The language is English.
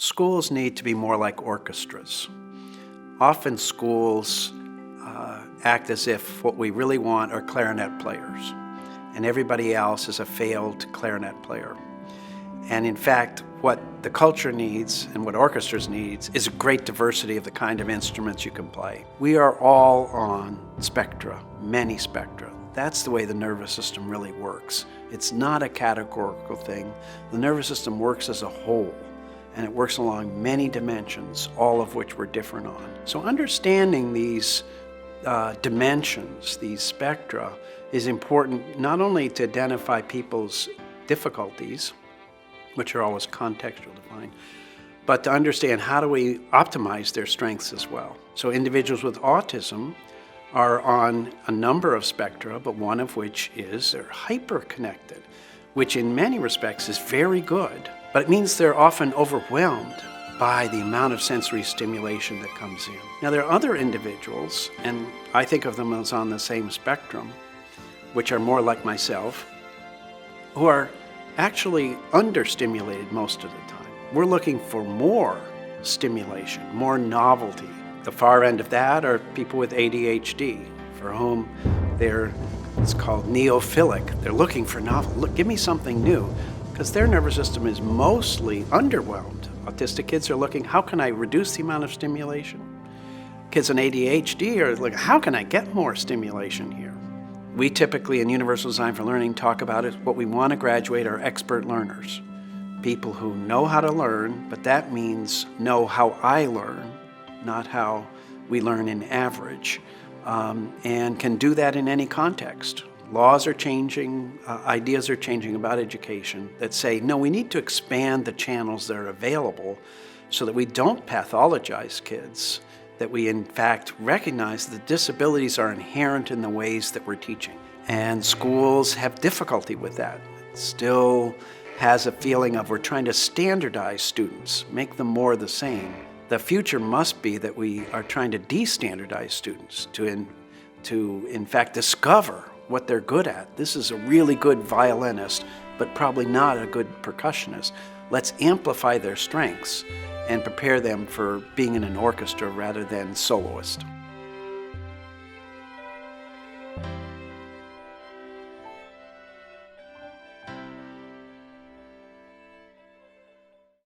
Schools need to be more like orchestras. Often schools act as if what we really want are clarinet players, and everybody else is a failed clarinet player. And in fact, what the culture needs and what orchestras needs is a great diversity of the kind of instruments you can play. We are all on spectra, many spectra. That's the way the nervous system really works. It's not a categorical thing. The nervous system works as a whole, and it works along many dimensions, all of which we're different on. So understanding these dimensions, these spectra, is important not only to identify people's difficulties, which are always contextual defined, but to understand how do we optimize their strengths as well. So individuals with autism are on a number of spectra, but one of which is they're hyper-connected, which in many respects is very good, but it means they're often overwhelmed by the amount of sensory stimulation that comes in. Now there are other individuals, and I think of them as on the same spectrum, which are more like myself, who are actually understimulated most of the time. We're looking for more stimulation, more novelty. The far end of that are people with ADHD, for whom it's called Neophilic. They're looking for novel. Look, give me something new, because their nervous system is mostly underwhelmed. Autistic kids are looking, how can I reduce the amount of stimulation? Kids in ADHD are like, how can I get more stimulation here? We typically in Universal Design for Learning talk about it. What we want to graduate are expert learners, people who know how to learn, but that means know how I learn, not how we learn in average, and can do that in any context. Laws are changing, ideas are changing about education that say, no, we need to expand the channels that are available so that we don't pathologize kids, that we in fact recognize that disabilities are inherent in the ways that we're teaching. And schools have difficulty with that. It still has a feeling of we're trying to standardize students, make them more the same. The future must be that we are trying to de-standardize students to in fact discover what they're good at. This is a really good violinist, but probably not a good percussionist. Let's amplify their strengths and prepare them for being in an orchestra rather than soloist.